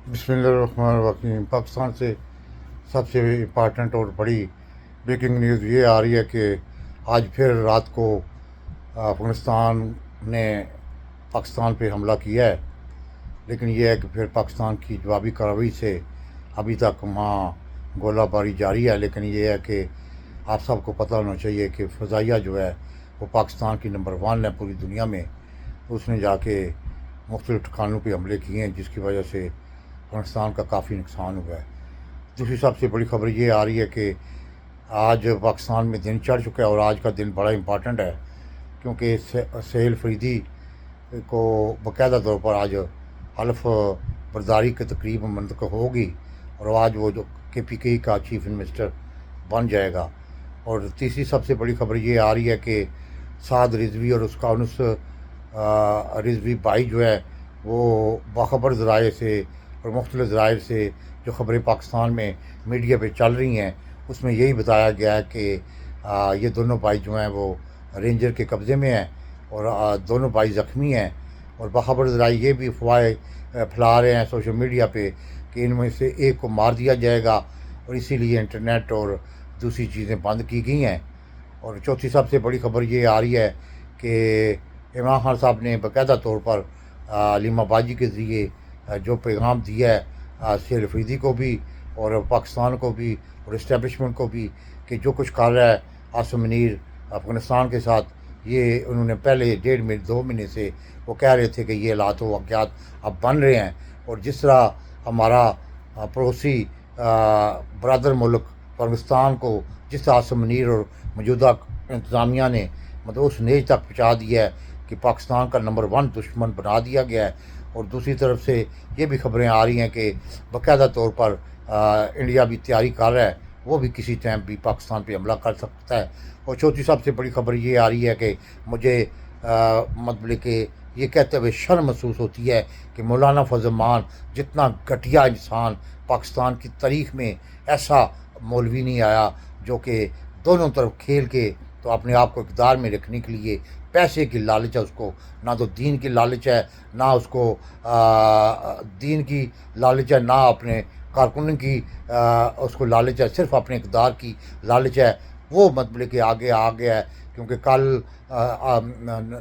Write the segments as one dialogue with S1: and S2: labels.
S1: بسم اللہ الرحمن الرحیم۔ پاکستان سے سب سے امپارٹنٹ اور بڑی بریکنگ نیوز یہ آ رہی ہے کہ آج پھر رات کو افغانستان نے پاکستان پہ حملہ کیا ہے، لیکن یہ ہے کہ پھر پاکستان کی جوابی کارروائی سے ابھی تک وہاں گولہ باری جاری ہے۔ لیکن یہ ہے کہ آپ سب کو پتہ ہونا چاہیے کہ فضائیہ جو ہے وہ پاکستان کی نمبر 1 ہے پوری دنیا میں۔ اس نے جا کے مختلف ٹھکانوں پہ حملے کیے ہیں، جس کی وجہ سے افغانستان کا کافی نقصان ہوا ہے۔ دوسری سب سے بڑی خبر یہ آ رہی ہے کہ آج پاکستان میں دن چڑھ چکا ہے، اور آج کا دن بڑا امپارٹنٹ ہے کیونکہ سہیل فریدی کو باقاعدہ طور پر آج حلف برداری کی تقریب منعقد ہوگی، اور آج وہ جو KPK کا چیف منسٹر بن جائے گا۔ اور تیسری سب سے بڑی خبر یہ آ رہی ہے کہ سعد رضوی اور اس کا انس رضوی بھائی جو ہے وہ باخبر ذرائع سے اور مختلف ذرائع سے جو خبریں پاکستان میں میڈیا پہ چل رہی ہیں، اس میں یہی بتایا گیا ہے کہ یہ دونوں بھائی جو ہیں وہ رینجر کے قبضے میں ہیں، اور دونوں بھائی زخمی ہیں۔ اور باخبر ذرائع یہ بھی افواہیں پھیلا رہے ہیں سوشل میڈیا پہ کہ ان میں سے ایک کو مار دیا جائے گا، اور اسی لیے انٹرنیٹ اور دوسری چیزیں بند کی گئی ہیں۔ اور چوتھی سب سے بڑی خبر یہ آ رہی ہے کہ عمران خان صاحب نے باقاعدہ طور پر علیمہ باجی کے ذریعے جو پیغام دیا ہے سہیل افریدی کو بھی اور پاکستان کو بھی اور اسٹیبلشمنٹ کو بھی کہ جو کچھ کر رہا ہے عاصم منیر افغانستان کے ساتھ، یہ انہوں نے پہلے 1.5 مہینے سے وہ کہہ رہے تھے کہ یہ حالات و واقعات اب بن رہے ہیں۔ اور جس طرح ہمارا پڑوسی برادر ملک افغانستان کو جس طرح عاصم منیر اور موجودہ انتظامیہ نے مطلب اس نیج تک پہنچا دیا ہے کہ پاکستان کا نمبر 1 دشمن بنا دیا گیا ہے، اور دوسری طرف سے یہ بھی خبریں آ رہی ہیں کہ باقاعدہ طور پر انڈیا بھی تیاری کر رہا ہے، وہ بھی کسی ٹائم بھی پاکستان پہ حملہ کر سکتا ہے۔ اور چوتھی سب سے بڑی خبر یہ آ رہی ہے کہ مجھے مطلب کہ یہ کہتے ہوئے شرم محسوس ہوتی ہے کہ مولانا فضل الرحمان جتنا گھٹیا انسان پاکستان کی تاریخ میں ایسا مولوی نہیں آیا جو کہ دونوں طرف کھیل کے تو اپنے آپ کو اقتدار میں رکھنے کے لیے پیسے کی لالچ ہے اس کو، نہ تو دین کی لالچ ہے، نہ اس کو دین کی لالچ ہے، نہ اپنے کارکنوں کی اس کو لالچ ہے، صرف اپنے اقتدار کی لالچ ہے۔ وہ مطلب کہ آگے آ گیا ہے کیونکہ کل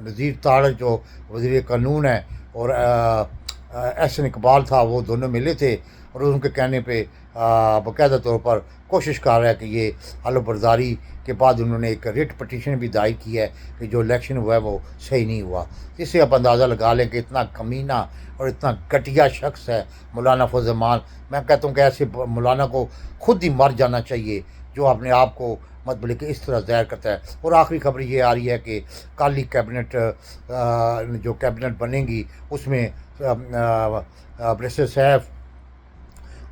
S1: نذیر تاڑ جو وزیر قانون ہے اور احسن اقبال تھا، وہ دونوں ملے تھے، اور ان کے کہنے پہ باقاعدہ طور پر کوشش کر رہا ہے کہ یہ حلف برداری کے بعد انہوں نے ایک ریٹ پٹیشن بھی دائر کی ہے کہ جو الیکشن ہوا ہے وہ صحیح نہیں ہوا۔ اس سے آپ اندازہ لگا لیں کہ اتنا کمینہ اور اتنا گھٹیا شخص ہے مولانا فضل الرحمان۔ میں کہتا ہوں کہ ایسے مولانا کو خود ہی مر جانا چاہیے جو اپنے آپ کو مطلب کہ اس طرح ظاہر کرتا ہے۔ اور آخری خبر یہ آ رہی ہے کہ کل ہی کیبنٹ جو کیبنٹ بنے گی اس میں بریسر سیف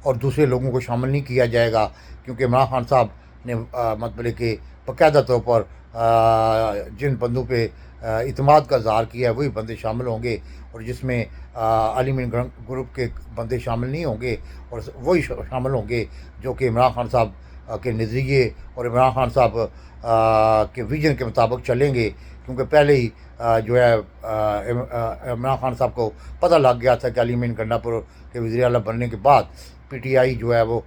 S1: اور دوسرے لوگوں کو شامل نہیں کیا جائے گا، کیونکہ عمران خان صاحب نے مطلب کہ باقاعدہ طور پر جن بندوں پہ اعتماد کا اظہار کیا ہے وہی بندے شامل ہوں گے، اور جس میں علی مین گروپ کے بندے شامل نہیں ہوں گے، اور وہی شامل ہوں گے جو کہ عمران خان صاحب کے نظریے اور عمران خان صاحب کے ویژن کے مطابق چلیں گے۔ کیونکہ پہلے ہی جو ہے عمران خان صاحب کو پتہ لگ گیا تھا کہ علی مین گنڈا پور کے وزیر اعلیٰ بننے کے بعد PTI جو ہے وہ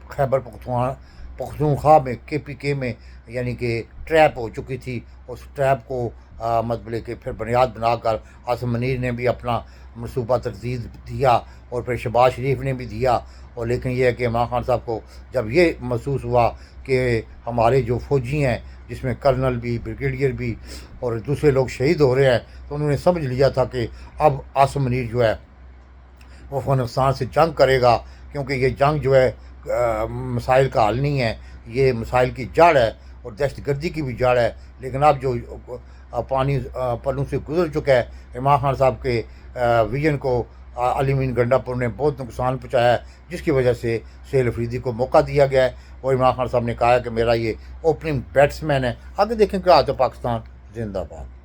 S1: خیبر پختونخوا میں KPK میں یعنی کہ ٹریپ ہو چکی تھی۔ اس ٹریپ کو مطلب کہ پھر بنیاد بنا کر عاصم منیر نے بھی اپنا منصوبہ تجدید دیا، اور پھر شہباز شریف نے بھی دیا۔ اور لیکن یہ ہے کہ عمران خان صاحب کو جب یہ محسوس ہوا کہ ہمارے جو فوجی ہیں جس میں کرنل بھی بریگیڈیئر بھی اور دوسرے لوگ شہید ہو رہے ہیں، تو انہوں نے سمجھ لیا تھا کہ اب عاصم منیر جو ہے وہ افغانستان سے جنگ کرے گا، کیونکہ یہ جنگ جو ہے مسائل کا حل نہیں ہے، یہ مسائل کی جڑ ہے اور دہشت گردی کی بھی جڑ ہے۔ لیکن اب جو پانی پلوں سے گزر چکا ہے، عمران خان صاحب کے ویژن کو علی مین گنڈا پور نے بہت نقصان پہنچایا ہے، جس کی وجہ سے سہیل افریدی کو موقع دیا گیا ہے، اور عمران خان صاحب نے کہا ہے کہ میرا یہ اوپننگ بیٹسمین ہے۔ آگے دیکھیں کیا آتا ہے۔ پاکستان زندہ باد۔